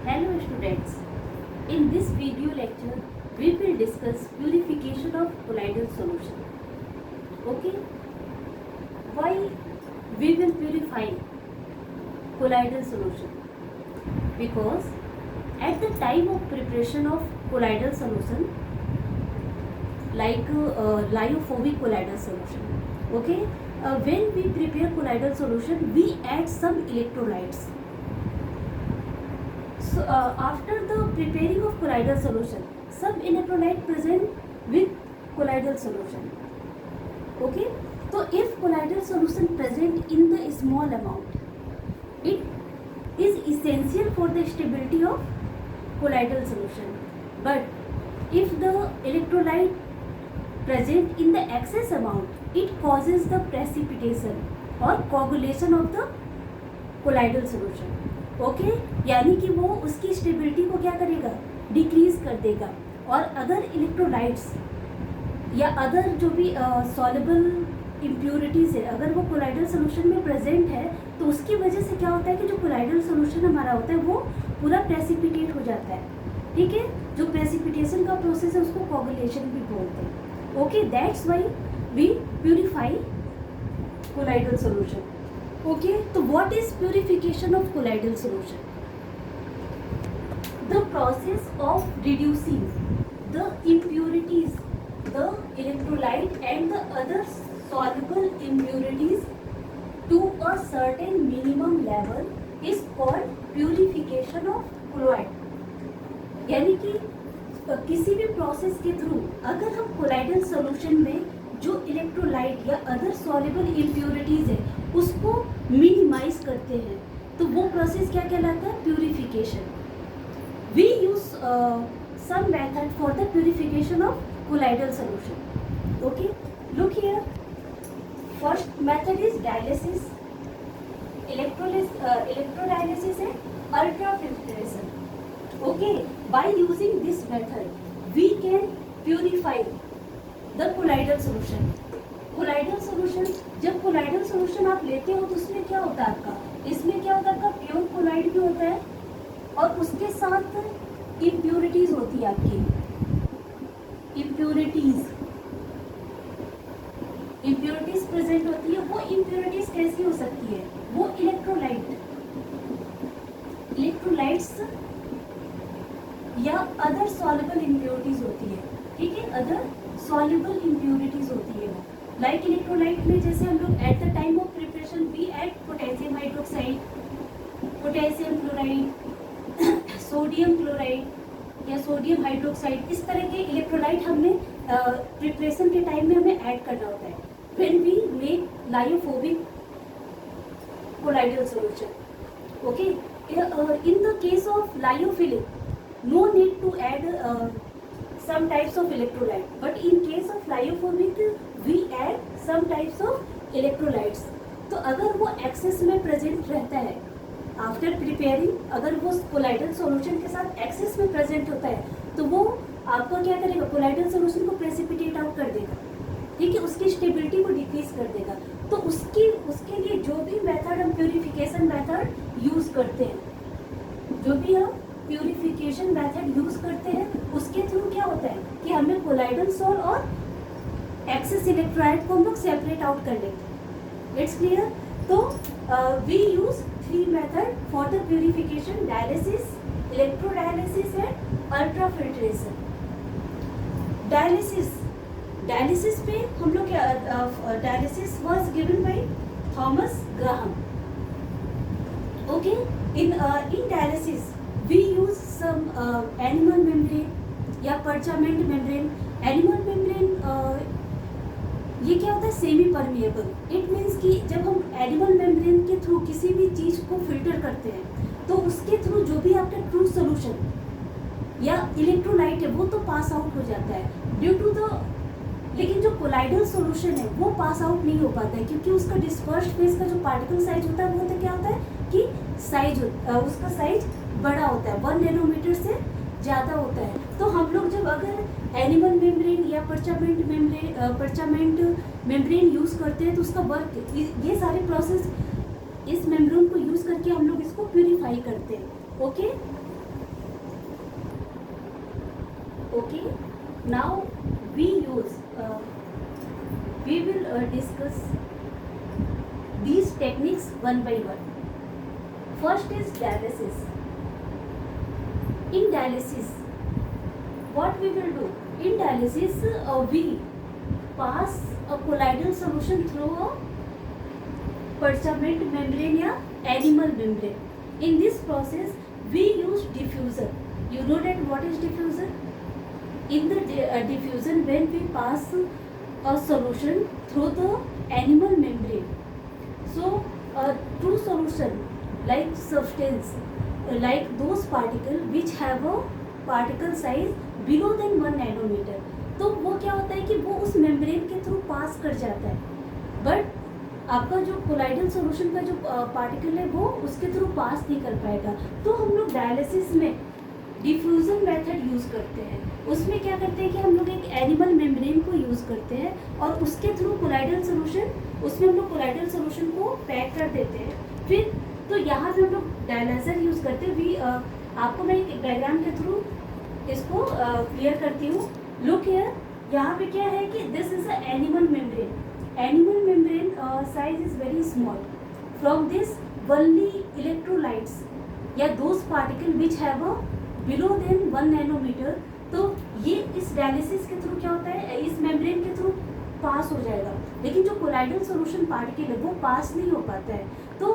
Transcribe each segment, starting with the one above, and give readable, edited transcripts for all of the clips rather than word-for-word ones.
Hello students, in this video lecture we will discuss purification of colloidal solution. Okay, why we will purify colloidal solution? Because at the time of preparation of colloidal solution, like lyophobic colloidal solution, okay, when we prepare colloidal solution we add some electrolytes. So after the preparing of colloidal solution, some electrolyte present with colloidal solution. Okay, so if colloidal solution present in the small amount, it is essential for the stability of colloidal solution. But if the electrolyte present in the excess amount, it causes the precipitation or coagulation of the colloidal solution. Okay यानी कि वो उसकी stability को क्या करेगा, decrease कर देगा. और अदर इलेक्ट्रोलाइट्स या अदर जो भी सॉल्युबल इम्प्योरिटीज़ है, अगर वो कोलाइडल सोल्यूशन में प्रेजेंट है तो उसकी वजह से क्या होता है कि जो कोलाइडल सोल्यूशन हमारा होता है वो पूरा प्रेसिपिटेट हो जाता है. ठीक है, जो प्रेसिपिटेशन का प्रोसेस है उसको कोगुलेशन भी बोलते हैं. Okay, that's why we purify colloidal solution. Okay, so what is purification of colloidal solution? The process of reducing the impurities, the electrolyte and the other soluble impurities to a certain minimum level is called purification of colloid. यानी कि किसी भी process के through अगर हम colloidal solution में जो electrolyte या अदर सॉल्युबल इम्प्योरिटीज है उसको मिनिमाइज करते हैं तो वो प्रोसेस क्या कहलाता है, purification. We use some method for the purification of colloidal solution. Okay, look here. First method is dialysis. Electrodialysis है ultrafiltration. Okay, by using this method we can purify the colloidal solution. Colloidal solution, जब colloidal solution आप लेते हो तो उसमें क्या होता है आपका, इसमें क्या होता है आपका प्योर कोलाइड भी होता है और उसके साथ इम्प्योरिटीज होती है आपकी. इम्प्योरिटीज प्रेजेंट होती है. वो इम्प्योरिटीज कैसी हो सकती है, वो इलेक्ट्रोलाइट्स या अदर सॉल्युबल इम्प्योरिटीज होती है. ठीक है, अदर सॉल्युबल इम्प्योरिटीज होती है. लाइक इलेक्ट्रोलाइट में जैसे हम लोग at the time of preparation we add potassium hydroxide, potassium chloride, sodium chloride या सोडियम हाइड्रोक्साइड, इस तरह के इलेक्ट्रोलाइट हमें प्रिपरेशन के टाइम में हमें ऐड करना होता है when we make lyophobic colloidal solution. Okay, in the case of lyophilic no need to add some types of electrolyte, but in case of lyophobic we add some types of electrolytes. तो अगर वो access में present रहता है after preparing, अगर वो colloidal solution के साथ एक्सेस में प्रेजेंट होता है तो वो आपको क्या करेगा, कोलाइडल सॉल्यूशन को प्रेसिपिटेट आउट कर देगा. ठीक है, उसकी स्टेबिलिटी को डिक्रीज कर देगा. तो उसके लिए जो भी मेथड हम प्यूरिफिकेशन मेथड यूज करते हैं, जो भी हम प्यूरिफिकेशन मेथड यूज करते हैं उसके थ्रू क्या होता है कि हमें कोलाइडल सॉल और एक्सेस इलेक्ट्रोलाइट को हम लोग सेपरेट आउट कर लेते हैं. It's clear. तो we use 3 method for the purification: dialysis, electrodialysis and ultrafiltration. Dialysis पे हम लोग dialysis was given by Thomas Graham. Okay, in dialysis we use some animal membrane या परचामेंट मेम्ब्रेन. एनिमल मेम्ब्रेन ये क्या होता है, सेमी परमिएबल. इट मीन्स कि जब हम एनिमल मेम्ब्रेन के थ्रू किसी भी चीज़ को फिल्टर करते हैं तो उसके थ्रू जो भी आपका ट्रू सोल्यूशन या इलेक्ट्रोलाइट है वो तो पास आउट हो जाता है ड्यू टू द, लेकिन जो कोलाइडल सॉल्यूशन है वो पास आउट नहीं हो पाता है क्योंकि उसका डिस्पर्स्ड फेज का जो पार्टिकल साइज होता है वो तो क्या होता है कि उसका साइज बड़ा होता है, 1 नैनोमीटर से ज़्यादा होता है. तो हम लोग जब अगर एनिमल मेम्ब्रेन या परचामेंट मेम्ब्रेन यूज़ करते हैं तो उसका वर्क, ये सारे प्रोसेस इस मेम्ब्रेन को यूज़ करके हम लोग इसको प्यूरिफाई करते हैं. Okay, Okay, now we will discuss these techniques one by one. First is dialysis. In dialysis, what we will do? In dialysis, we pass a colloidal solution through a parchment membrane या animal membrane. In this process, we use diffuser. You know that what is diffuser? In the diffusion, when we pass a solution through the animal membrane, so true solution like substance, like those particles which have a particle size below than 1 nanometer, तो वो क्या होता है कि वो उस membrane के through pass कर जाता है, बट आपका जो कोलाइडल सॉल्यूशन का जो पार्टिकल है वो उसके थ्रू पास नहीं कर पाएगा. तो हम लोग डायलिसिस में डिफ्यूजन मेथड यूज़ करते हैं. उसमें क्या करते हैं कि हम लोग एक एनिमल मेम्ब्रेन को यूज़ करते हैं और उसके थ्रू कोलाइडल सॉल्यूशन, उसमें हम लोग कोलाइडल सॉल्यूशन को पैक कर देते हैं. फिर तो यहाँ पे हम लोग डायलाइजर यूज़ करते हैं. आपको मैं एक डायग्राम के थ्रू इसको क्लियर करती हूँ. लुक हियर, यहाँ पे क्या है कि this is a animal membrane. Animal membrane size is very small. From this, only electrolytes या those particles which have a below than 1 nanometer, तो ये इस डायलिसिस के थ्रू क्या होता है, इस मेम्ब्रेन के थ्रू पास हो जाएगा. लेकिन जो कोलाइडल सॉल्यूशन पार्टिकल है वो पास नहीं हो पाता है. तो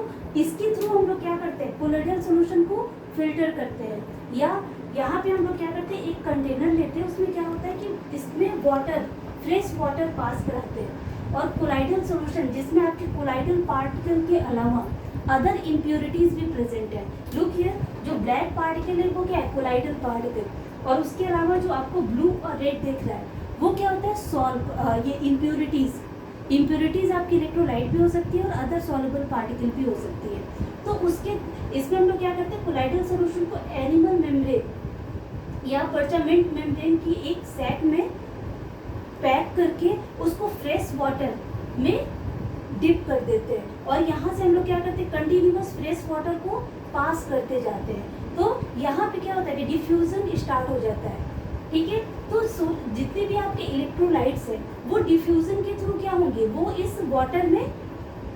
इसके थ्रू हम लोग क्या करते हैं, कोलाइडल सॉल्यूशन को फिल्टर करते हैं. या यहाँ पे हम लोग क्या करते हैं, एक कंटेनर लेते हैं, उसमें क्या होता है कि इसमें वाटर, फ्रेश वाटर पास कराते हैं और कोलाइडल सॉल्यूशन जिसमें आपके कोलाइडल पार्टिकल के अलावा अदर इम्प्योरिटीज भी प्रेजेंट है. लुक हियर, जो ब्लैक पार्टिकल है वो क्या है, कोलाइडल पार्टिकल, और उसके अलावा जो आपको ब्लू और रेड दिख रहा है वो क्या होता है, ये इम्प्योरिटीज आपकी इलेक्ट्रोलाइट भी हो सकती है और अदर सॉल्युबल पार्टिकल भी हो सकती है. तो उसके इसमें हम लोग क्या करते हैं, कोलाइडल सॉल्यूशन को एनिमल मेम्ब्रेन या परचामेंट मेम्ब्रेन की एक सैक में पैक करके उसको फ्रेश वाटर में डिप कर देते हैं और यहाँ से हम लोग क्या करते हैं, कंटिन्यूअस फ्रेश वाटर को पास करते जाते हैं. तो यहाँ पे क्या होता है कि डिफ्यूजन स्टार्ट हो जाता है. ठीक है, तो जितने भी आपके इलेक्ट्रोलाइट्स हैं वो डिफ्यूजन के थ्रू क्या होंगे, वो इस वाटर में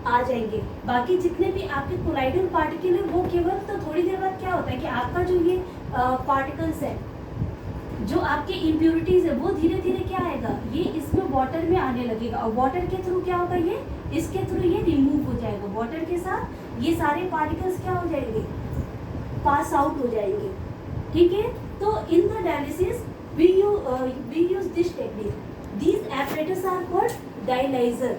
आ जाएंगे. बाकी जितने भी आपके कोलाइडल पार्टिकल है वो केवल, तो थोड़ी देर बाद क्या होता है कि आपका जो ये पार्टिकल्स है, जो आपके इम्प्योरिटीज है वो धीरे धीरे क्या आएगा, ये इसमें वाटर में आने लगेगा और वाटर के थ्रू क्या होगा, ये इसके थ्रू ये रिमूव हो जाएगा. वाटर के साथ ये सारे पार्टिकल्स क्या हो जाएंगे, पास आउट हो जाएंगे. ठीक है, तो in the dialysis we use this technique. These apparatus are called dialyser.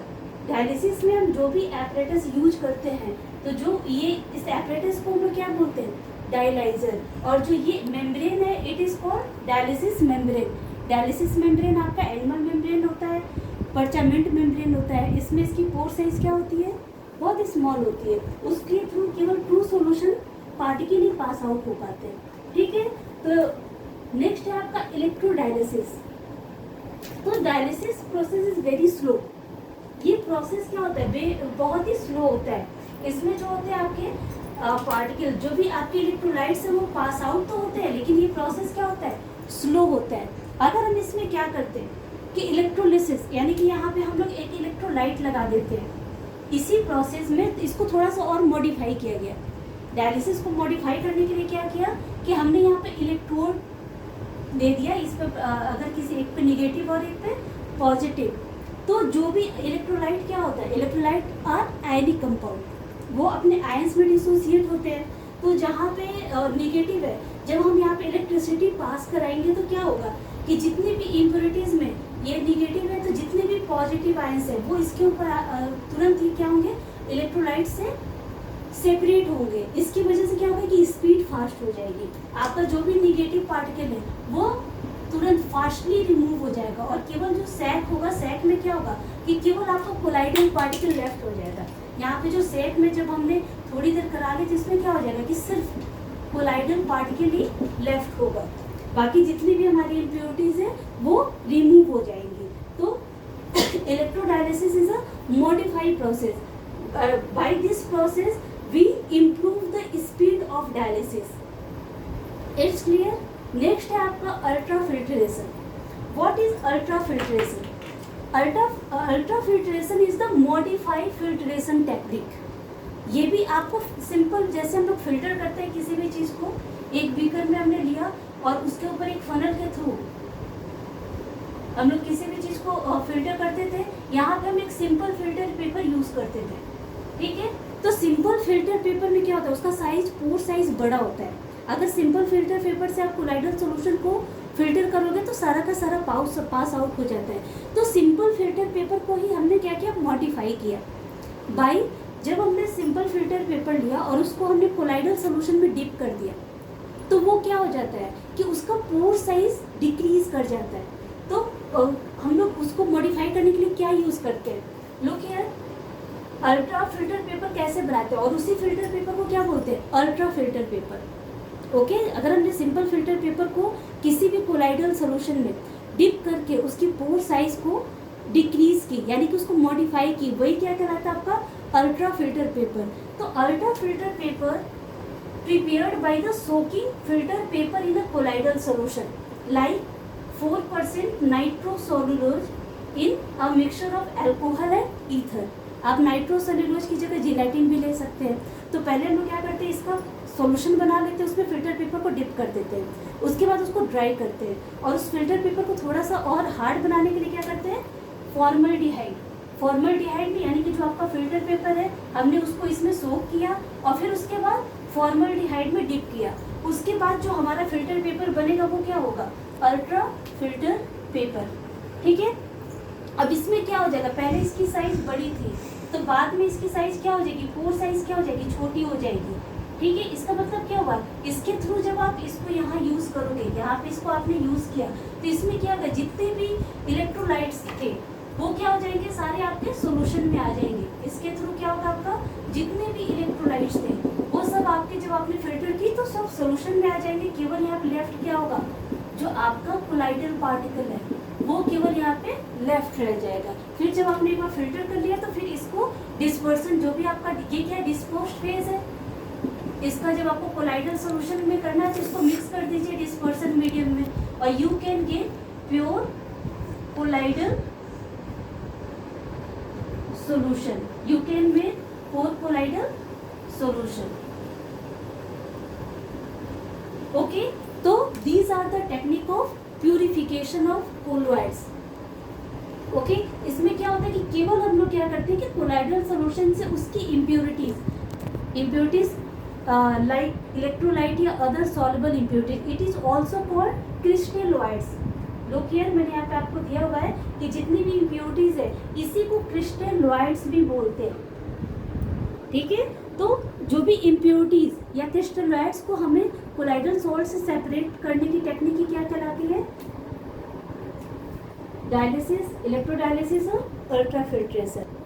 Dialysis में हम जो भी एपरेटस यूज करते हैं, तो जो ये इस एपरेटस को हम लोग क्या बोलते हैं, डायलाइजर. और जो ये मेम्ब्रेन है it is called dialysis membrane. Dialysis membrane आपका एनिमल मेम्ब्रेन होता है, परचामेंट मेम्ब्रेन होता है. इसमें इसकी पोर साइज क्या होती है, बहुत स्मॉल होती है. उसके थ्रू केवल ट्रू सॉल्यूशन पार्टिकल ही पास आउट हो पाते हैं. ठीक है, तो नेक्स्ट है आपका इलेक्ट्रोडायलिसिस. तो dialysis process is very slow. ये प्रोसेस क्या होता है, बहुत ही स्लो होता है. इसमें जो होते हैं आपके पार्टिकल, जो भी आपके इलेक्ट्रोलाइट्स हैं वो पास आउट तो होते हैं, लेकिन ये प्रोसेस क्या होता है, स्लो होता है. अगर हम इसमें क्या करते हैं कि इलेक्ट्रोलिसिस, यानी कि यहाँ पे हम लोग एक इलेक्ट्रोलाइट लगा देते हैं. इसी प्रोसेस में इसको थोड़ा सा और मॉडिफाई किया गया. डायलिसिस को मॉडिफाई करने के लिए क्या किया कि हमने यहाँ पे इलेक्ट्रोड दे दिया. इस पर अगर किसी एक पे निगेटिव और एक पे पॉजिटिव, तो जो भी इलेक्ट्रोलाइट क्या होता है, इलेक्ट्रोलाइट आर आयनिक कंपाउंड, वो अपने आयंस में डिसोसिएट होते हैं. तो जहाँ पे नेगेटिव है, जब हम यहाँ पे इलेक्ट्रिसिटी पास कराएंगे तो क्या होगा कि जितनी भी इम्प्योरिटीज में ये नेगेटिव है, तो जितने भी पॉजिटिव आयंस है वो इसके ऊपर तुरंत ही क्या होंगे, इलेक्ट्रोलाइट से सेपरेट होंगे. इसकी वजह से क्या होगा कि स्पीड फास्ट हो जाएगी. आपका जो भी नेगेटिव पार्टिकल है वो तुरंत फास्टली रिमूव हो जाएगा और केवल जो सैक होगा, सैक में क्या होगा कि केवल आपका कोलाइडल पार्टिकल लेफ्ट हो जाएगा. यहाँ पे जो सैक में जब हमने थोड़ी देर करा ली, जिसमें क्या हो जाएगा कि सिर्फ कोलाइडल पार्टिकल ही लेफ्ट होगा, बाकी जितनी भी हमारी इम्प्योरिटीज है वो रिमूव हो जाएंगी. तो electrodialysis is a modified process. By this process we improve the speed of dialysis. It's clear? Next है आपका ultra filtration. What is ultra filtration? Ultra filtration is the modified filtration technique. ये भी आपको simple, जैसे हम लोग filter करते हैं किसी भी चीज़ को, एक बीकर में हमने लिया और उसके ऊपर एक फनल के थ्रू हम लोग किसी भी चीज़ को फिल्टर करते थे। यहाँ पे हम एक सिंपल फिल्टर पेपर यूज़ करते थे, ठीक है। तो सिंपल फिल्टर पेपर में क्या होता है, उसका साइज, पोर साइज बड़ा होता है। अगर सिंपल फिल्टर पेपर से आप कोलाइडल सॉल्यूशन को फिल्टर करोगे तो सारा का सारा पास आउट हो जाता है। तो सिंपल फिल्टर पेपर को ही हमने क्या किया, मॉडिफाई किया बाई, जब हमने सिंपल फिल्टर पेपर लिया और उसको हमने कोलाइडल सॉल्यूशन में डिप कर दिया तो वो क्या हो जाता है कि उसका पोर साइज डिक्रीज कर जाता है। तो हम लोग उसको मॉडिफाई करने के लिए क्या यूज़ करते हैं, लोग यार अल्ट्रा फिल्टर पेपर कैसे बनाते हैं, और उसी फिल्टर पेपर को क्या बोलते हैं, अल्ट्रा फिल्टर पेपर। ओके, अगर हमने सिंपल फिल्टर पेपर को किसी भी कोलाइडल सॉल्यूशन में डिप करके उसकी पोर साइज को डिक्रीज की, यानी कि उसको मॉडिफाई की, वही क्या कहलाता है आपका अल्ट्रा फिल्टर पेपर। तो ultra filter paper prepared by the soaking filter paper in a colloidal solution like 4% nitrocellulose in a mixture of alcohol and ether. आप नाइट्रोसेल्युलोज की जगह जिलेटिन भी ले सकते हैं। तो पहले हम लोग क्या करते हैं, इसका सॉल्यूशन बना लेते हैं, उसमें फिल्टर पेपर को डिप कर देते हैं, उसके बाद उसको ड्राई करते हैं और उस फिल्टर पेपर को थोड़ा सा और हार्ड बनाने के लिए क्या करते हैं, फॉर्मल्डिहाइड में, यानी कि जो आपका फिल्टर पेपर है हमने उसको इसमें सोक किया और फिर उसके बाद फॉर्मल्डिहाइड में डिप किया। उसके बाद जो हमारा फिल्टर पेपर बनेगा वो क्या होगा, अल्ट्रा फिल्टर पेपर, ठीक है। अब इसमें क्या हो जाएगा, पहले इसकी साइज बड़ी थी तो बाद में इसकी साइज क्या हो जाएगी, पोर साइज क्या हो जाएगी, छोटी हो जाएगी, ठीक है। इसका मतलब क्या हुआ, इसके थ्रू जब आप इसको यहाँ यूज़ करोगे, यहाँ पे इसको आपने यूज़ किया तो इसमें क्या होगा, जितने भी इलेक्ट्रोलाइट्स थे वो क्या हो जाएंगे, सारे आपके सोल्यूशन में आ जाएंगे। इसके थ्रू क्या होगा, आपका जितने भी इलेक्ट्रोलाइट्स थे वो सब आपके, जब आपने फिल्टर की तो सब सोल्यूशन में आ जाएंगे। केवल यहाँ पे लेफ्ट क्या होगा, जो आपका कोलाइडल पार्टिकल है वो केवल यहाँ पे लेफ्ट रह जाएगा। फिर जब आपने एक बार फिल्टर कर लिया तो फिर इसको डिस्पर्सन, जो भी आपका, ये क्या है, डिस्पोज्ड फेज है इसका, जब आपको कोलाइडल सॉल्यूशन में करना है तो इसको मिक्स कर दीजिए डिस्पर्सन मीडियम में और you can get pure colloidal solution. You can make four colloidal solution. Okay, so these are the technique of purification of colloids. Okay, इसमें क्या होता है कि केवल हम लोग क्या करते हैं कि कोलाइडल सॉल्यूशन से उसकी impurities like electrolyte या other soluble impurities, it is also called crystalloids. लोग हियर मैंने यहाँ पे आपको दिया हुआ है कि जितनी भी इम्प्योरिटीज है इसी को क्रिस्टलोइड्स भी बोलते हैं, ठीक है। तो जो भी इम्प्योरिटीज या क्रिस्टलोइड्स को हमें कोलाइडल सॉल्ट से सेपरेट करने की टेक्निक क्या कहलाती है, डायलिसिस, इलेक्ट्रोडायलिसिस और अल्ट्रा फिल्ट्रेशन।